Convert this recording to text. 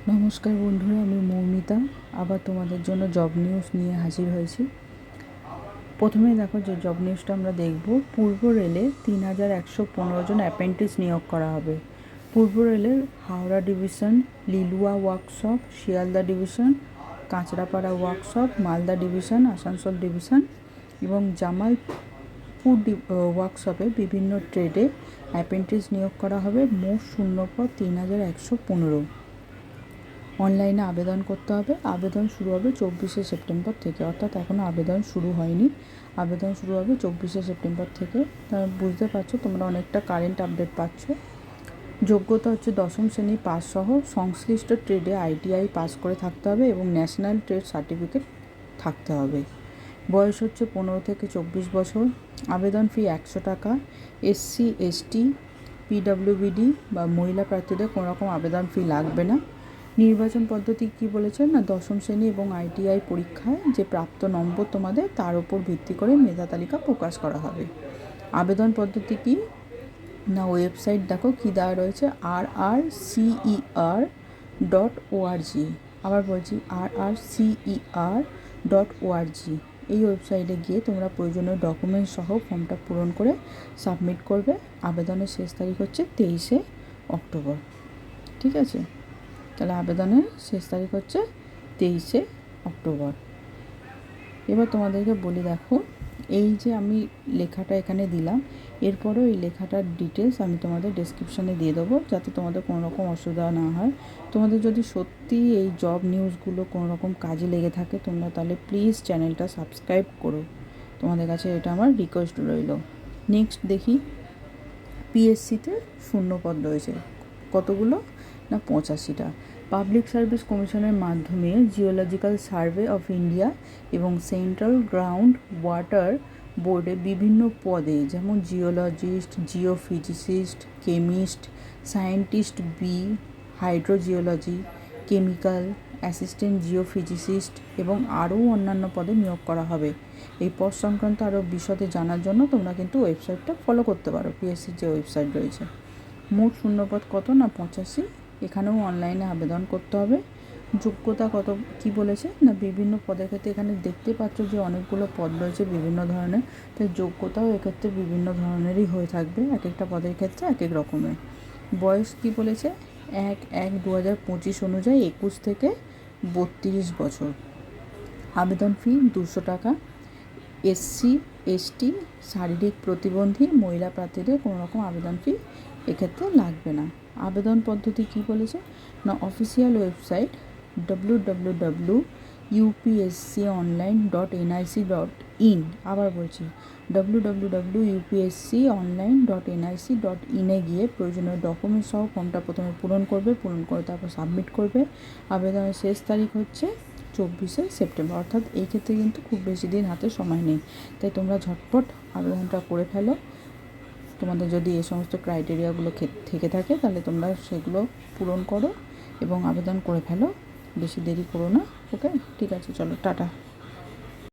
নমস্কার বন্ধুরা, আমি মৌমিতা আবার তোমাদের জন্য জব নিউজ নিয়ে হাজির হয়েছি। প্রথমে দেখো যে জব নিউজটা আমরা দেখব। পূর্ব রেলে 3115 জন অ্যাপ্রেন্টিস নিয়োগ করা হবে। পূর্ব রেলের Howrah division, Liluah workshop, Sealdah division, Kanchrapara workshop, Malda division, Asansol division এবং জামালপুর ওয়ার্কশপে বিভিন্ন ট্রেডে অ্যাপ্রেন্টিস নিয়োগ করা হবে। মোট শূন্যপদ 3115। অনলাইনে আবেদন করতে হবে। আবেদন শুরু হবে 24শে সেপ্টেম্বর থেকে, অর্থাৎ এখনও আবেদন শুরু হয়নি। আবেদন শুরু হবে 24শে সেপ্টেম্বর থেকে। বুঝতে পারছো, তোমরা অনেকটা কারেন্ট আপডেট পাচ্ছ। যোগ্যতা হচ্ছে 10ম শ্রেণী পাস সহ সংশ্লিষ্ট ট্রেডে ITI পাস করে থাকতে হবে এবং ন্যাশনাল ট্রেড সার্টিফিকেট থাকতে হবে। বয়স হচ্ছে 15 থেকে 24 বছর। আবেদন ফি 100 টাকা। SC ST PWBD বা মহিলা প্রার্থীদের কোনো রকম আবেদন ফি লাগবে না। নির্বাচন পদ্ধতি কি বলেছে না, 10ম শ্রেণী এবং ITI পরীক্ষায় যে প্রাপ্ত নম্বর তোমাদের তার উপর ভিত্তি করে মেধা তালিকা প্রকাশ করা হবে। আবেদন পদ্ধতি কি না, ওয়েবসাইট দেখো কি দেওয়া রয়েছে, rrcer.org। আবার বলছি rrcer.org। এই ওয়েবসাইটে গিয়ে তোমরা প্রয়োজনীয় ডকুমেন্টস সহ ফর্মটা পূরণ করে সাবমিট করবে। আবেদনের শেষ তারিখ হচ্ছে 23শে অক্টোবর। ঠিক আছে, তাহলে আবেদনের শেষ তারিখ হচ্ছে 23শে অক্টোবর। এবার তোমাদেরকে বলি, দেখো এই যে আমি লেখাটা এখানে দিলাম, এরপরেও এই লেখাটার ডিটেলস আমি তোমাদের ডেসক্রিপশানে দিয়ে দেবো, যাতে তোমাদের কোনো রকম অসুবিধা না হয়। তোমাদের যদি সত্যি এই জব নিউজগুলো কোনো রকম কাজে লেগে থাকে, তোমরা তাহলে প্লিজ চ্যানেলটা সাবস্ক্রাইব করো। তোমাদের কাছে এটা আমার রিকোয়েস্ট রইল। নেক্সট দেখি, PSCতে শূন্যপদ রয়েছে কতগুলো না, 85টা। পাবলিক সার্ভিস কমিশনের মাধ্যমে জিওলজিক্যাল সার্ভে অফ ইন্ডিয়া এবং সেন্ট্রাল গ্রাউন্ড ওয়াটার বোর্ডে বিভিন্ন পদে, যেমন geologist, geophysicist, chemist, scientist B, hydrogeology, chemical, assistant geophysicist এবং আরও অন্যান্য পদে নিয়োগ করা হবে। এই পদ সংক্রান্ত আরও বিশদে জানার জন্য তোমরা কিন্তু ওয়েবসাইটটা ফলো করতে পারো। PSCর যে ওয়েবসাইট রয়েছে। মোট শূন্যপদ কত না, 85। এখানেও অনলাইনে আবেদন করতে হবে। যোগ্যতা কত কি বলেছে না, বিভিন্ন পদের ক্ষেত্রে এখানে দেখতে পাচ্ছ যে অনেকগুলো পদ রয়েছে বিভিন্ন ধরনের, তাই যোগ্যতাও এক্ষেত্রে বিভিন্ন ধরনেরই হয়ে থাকবে, এক একটা পদের ক্ষেত্রে এক এক রকমের। বয়স কি বলেছে, 1/1/2025 অনুযায়ী 21 থেকে 32 বছর। আবেদন ফি 200 টাকা। SC ST শারীরিক প্রতিবন্ধী মহিলা প্রার্থীদের কোনো রকম আবেদন ফি এক্ষেত্রে লাগবে না। আবেদন পদ্ধতি কি বলেছে না, অফিসিয়াল ওয়েবসাইট www.upsconline.nic.in। আবার বলছি www.upsconline.nic.in এ গিয়ে প্রয়োজনীয় ডকুমেন্টস সহ ফর্মটা প্রথমে পূরণ করবে, পূরণ করে তারপর সাবমিট করবে। আবেদনের শেষ তারিখ হচ্ছে 24শে সেপ্টেম্বর, অর্থাৎ এই ক্ষেত্রে কিন্তু খুব বেশি দিন হাতে সময় নেই, তাই তোমরা ঝটপট আবেদনটা করে ফেলো। তোমাদের যদি এই সমস্ত ক্রাইটেরিয়াগুলো থেকে থাকে তাহলে তোমরা সেগুলো পূরণ করো এবং আবেদন করে ফেলো, বেশি দেরি করো না। ওকে, ঠিক আছে, চলো টাটা।